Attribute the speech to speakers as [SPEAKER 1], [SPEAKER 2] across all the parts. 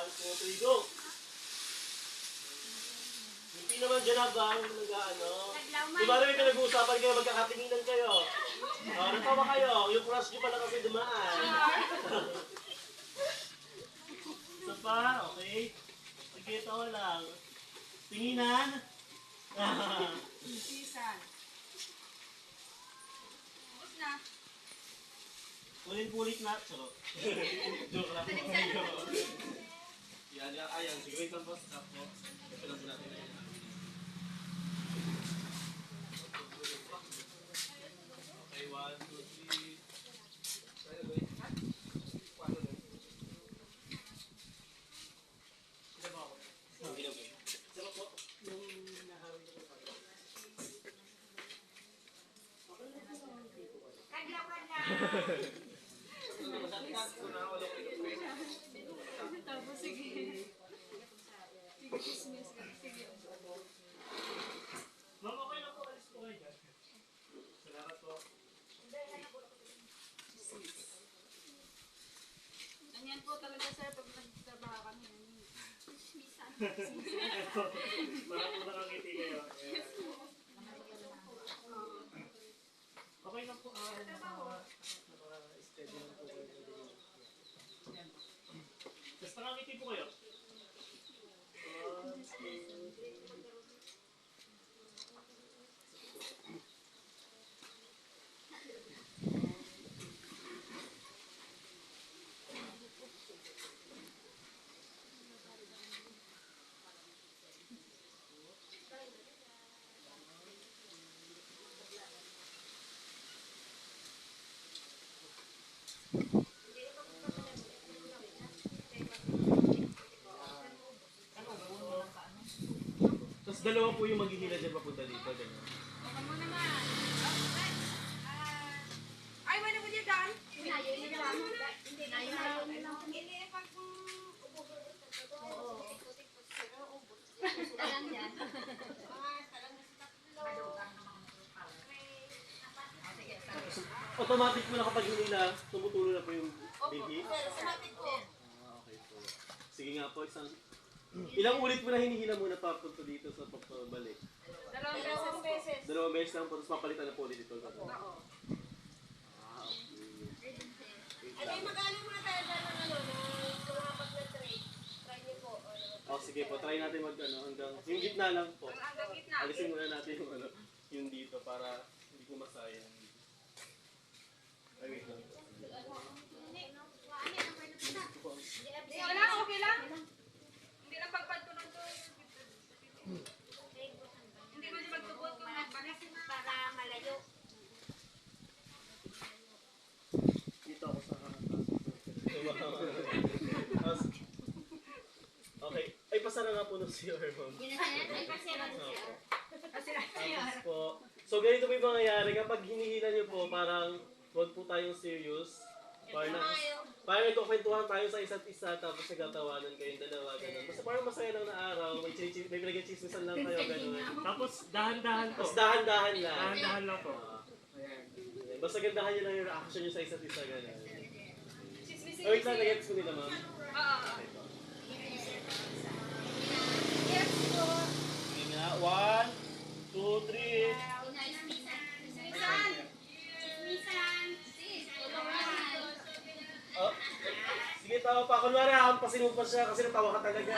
[SPEAKER 1] 2, 3, go! Hindi naman dyan habang nag-ano. Di ba may pinag-uusapan kayo, magkakatinginan kayo. Natawa kayo, yung crush nyo pala kasi dumaan. Isa pa, okay. Sige, tawa lang. Tinginan.
[SPEAKER 2] Sisan. Tapos na.
[SPEAKER 1] Kulit-kulit na. Charot. Joke lang po. Yan, ayan. Sige, wait lang po. Stop po. Ito lang po natin. Okay, 1, 2, 3.
[SPEAKER 2] Tapos sige. Sige, chismis ka. Sige.
[SPEAKER 1] Ma'am, okay lang po. Alis po kayo dyan. Salamat po.
[SPEAKER 2] Ganyan po talaga sir pag nagtrabaho kami. Chismisan.
[SPEAKER 1] Para po nakangiti kayo. Okay lang po. Steady lang po kayo. Basta nakangiti po kayo. Tapos dalawa po yung maghihila dyan papunta dito. Ganyan.
[SPEAKER 2] Okay mo naman. Ay, wala mo dyan daan?
[SPEAKER 1] Automatic mo na kapag hinila, tumutulo na po yung bihi.
[SPEAKER 2] Automatic po.
[SPEAKER 1] Okay po. Sige nga po, ilang ulit mo na hinihila muna papunta dito sa pagpabalik?
[SPEAKER 2] Dalawang beses.
[SPEAKER 1] 2 beses lang po, tapos papalitan na po ulit ito.
[SPEAKER 2] Oo.
[SPEAKER 3] Ano yung mag-ano muna tayo dyan ng ano, ng kumapag na trade. Try niyo po.
[SPEAKER 1] Sige po, try natin hanggang, yung gitna lang po.
[SPEAKER 2] Hanggang gitna.
[SPEAKER 1] Alisin muna natin yung dito para hindi po masayang. Ay, wait lang.
[SPEAKER 2] Sige lang, okay lang. Hindi lang pagpagtulong to. Hindi mo din magtubot kung magbalik.
[SPEAKER 3] Para malayo.
[SPEAKER 1] Dito ako sa okay. Ay, pasara nga po ng CR, ma'am.
[SPEAKER 3] Ay, pasira na siya.
[SPEAKER 1] Tapos po, so ganito po yung mangyayari. Kapag hinihila niyo po, parang huwag po tayong serious. Parang nagkukwentuhan tayo sa isa't isa, tapos nagtatawanan kayong dalawa, gano'n. Basta parang masaya lang na araw, may pinag-chismisan lang kayo, gano'n.
[SPEAKER 4] Tapos dahan-dahan po.
[SPEAKER 1] Tapos dahan-dahan lang.
[SPEAKER 4] Dahan-dahan lang po.
[SPEAKER 1] Basta gandahan nyo lang yung reaction nyo sa isa't isa, gano'n.
[SPEAKER 2] Chismisin.
[SPEAKER 1] Wait lang, nag-gets ko nila, ma'am.
[SPEAKER 2] Oo.
[SPEAKER 1] Okay po.
[SPEAKER 2] Yes po.
[SPEAKER 1] Sige nga, 1, 2, 3. Oh, sige, tawa pa. Kunwari, hampasin mo pa siya kasi natawa ka talaga.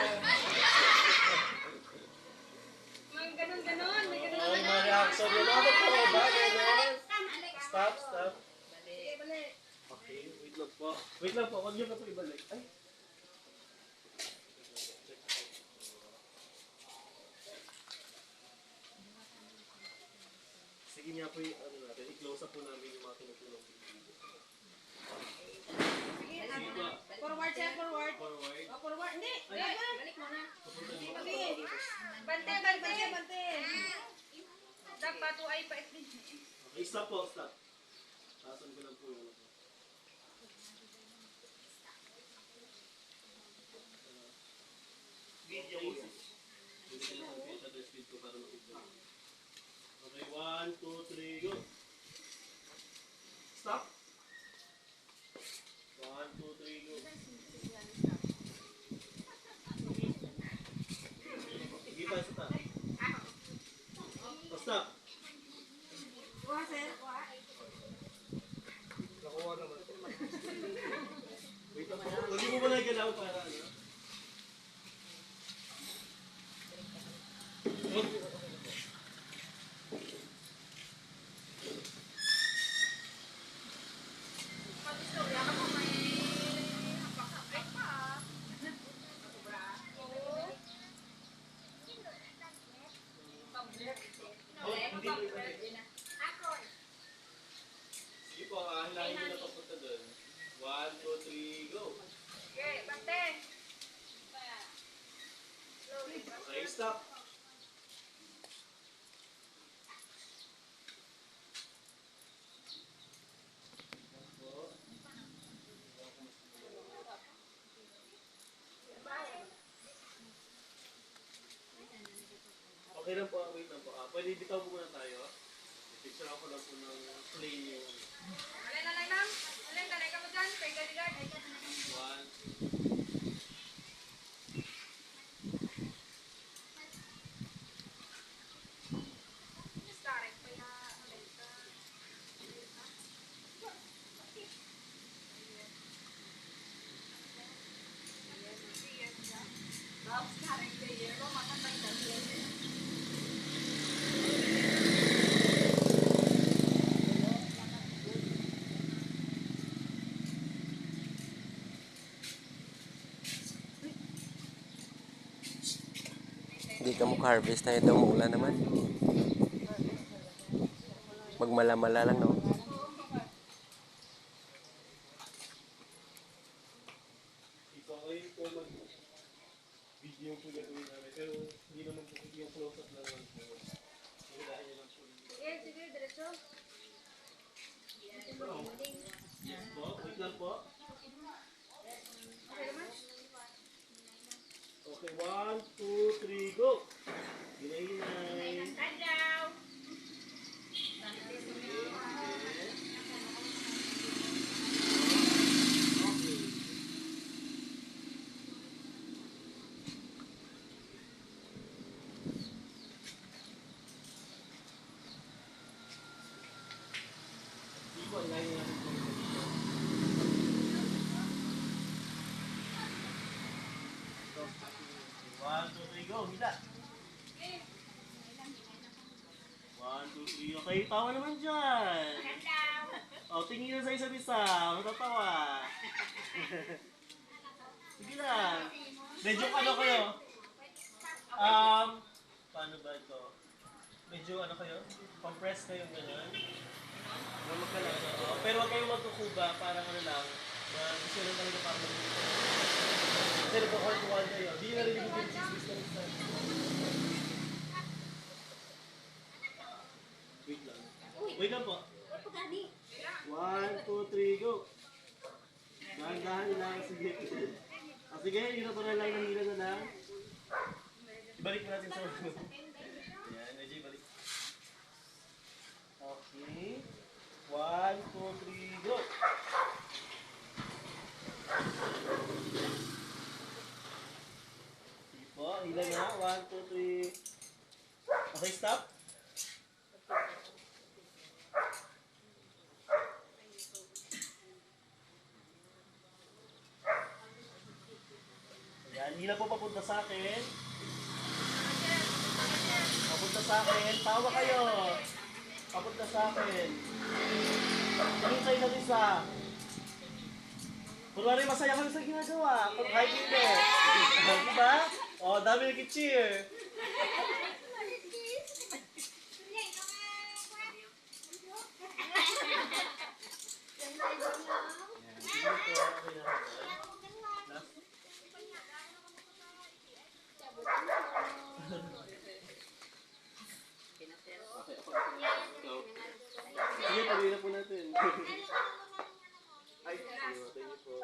[SPEAKER 2] Mga ganon-ganon. May ganon.
[SPEAKER 1] Oh, yung mga reaction nyo. Bakit pa ba? Gano'n? Stop, stop. Okay, wait lang po. Wait lang po, huwag nyo pa po ibalik. Ay. Sige nga po yung ano natin, i-close up po namin yung mga tinutulong dito.
[SPEAKER 3] Forward siya, forward.
[SPEAKER 1] Forward.
[SPEAKER 3] O, forward. Hindi. Balik mo na.
[SPEAKER 2] Bante.
[SPEAKER 3] Bante.
[SPEAKER 2] Dapat o ay pait din.
[SPEAKER 1] Okay, stop po, stop. Tasan ko lang po yung ano. Video mo yun. Hindi ko lang ang shutter speed ko para makita. Okay, 1, 2, 3, go. Stop. 1, 2, 3, go. tayo sa taas. Oh, stop.
[SPEAKER 2] Kuha, sir. Kuha.
[SPEAKER 1] Nakuha naman. Wait lang po. Huwag mo muna galaw para ano.
[SPEAKER 2] Mag-istorya ka kung may hapag-hapag pa.
[SPEAKER 1] Oh, hindi po ito. Sige po, hilangin nyo na papunta doon. 1, 2, 3, go!
[SPEAKER 2] Okay, bante.
[SPEAKER 1] Okay, stop! Okay lang po, wait lang po. Pwede bitaw po muna tayo. Picture ako lang po ng plane yung
[SPEAKER 2] Alin, alin, ma'am. Alin, talay ka mo dyan. Kay Galigard.
[SPEAKER 1] 1.
[SPEAKER 2] Starek pa ya. Alin ka.
[SPEAKER 5] Hindi ka maka-harvest na ito, umuulan naman. Magmala-mala lang, no?
[SPEAKER 1] Ito ngayon po mag-video po gagawin namin. Pero hindi naman po yung close-up na naman po. Hihilahin nyo lang po.
[SPEAKER 2] Sige, sige, diretso.
[SPEAKER 1] Yes po, wait lang po.
[SPEAKER 2] Okay naman.
[SPEAKER 1] Okay, 1, 2, 3, go! Hinahinay.
[SPEAKER 2] Tadyaw!
[SPEAKER 1] Okay. Iko, hilahin natin po. 1, 2, 3, go! Hila! 1, 2, 3, okay, tawa naman dyan! O, tingin na sa isa't isa, matatawa! Sige lang! Medyo ano kayo? Paano ba ito? Medyo ano kayo? Compress kayo gano'n? Lumag ka lang, oo. Pero huwag kayong magkukuba, parang ano lang, gusto lang talaga parang mag-ito. Kasi nagko-call kayo, di nyo narinig yung chismis ng isa. Wait lang. Wait lang po. 1, 2, 3, go! Dahan-dahan lang, sige. Sige, yun na pa na lang, nangila na lang. Ibalik mo natin sa ulo. Ayan, medyo ibalik. Okay. 1, 2, 3, go! Sige po, hila na. 1, 2, 3. Okay, stop. Ayan, hila po papunta sa akin. Papunta sa akin. Tawa kayo. Papunta sa akin. Tingin sa isa't isa. Kunwari masaya kami sa ginagawa. Kung kahit hindi. Diba? O, dami nag-cheer. Sige, tuloy na po natin. Ay, thank you po.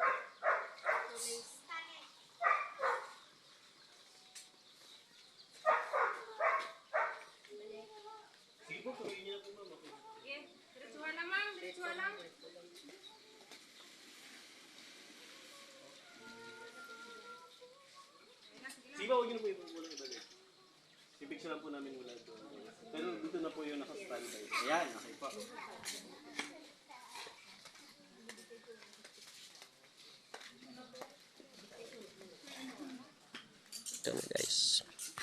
[SPEAKER 1] Sige po, tuloy niyo na po, ma'am. Okay.
[SPEAKER 2] Sige, diretsuhan lang, ma'am. Diretsuhan lang.
[SPEAKER 1] Sige ba, huwag niyo na po yung muna ibalik. lang po namin mula doon. Pero dito na po yung naka-standby.
[SPEAKER 4] Ayan, okay po.
[SPEAKER 5] Ito na guys.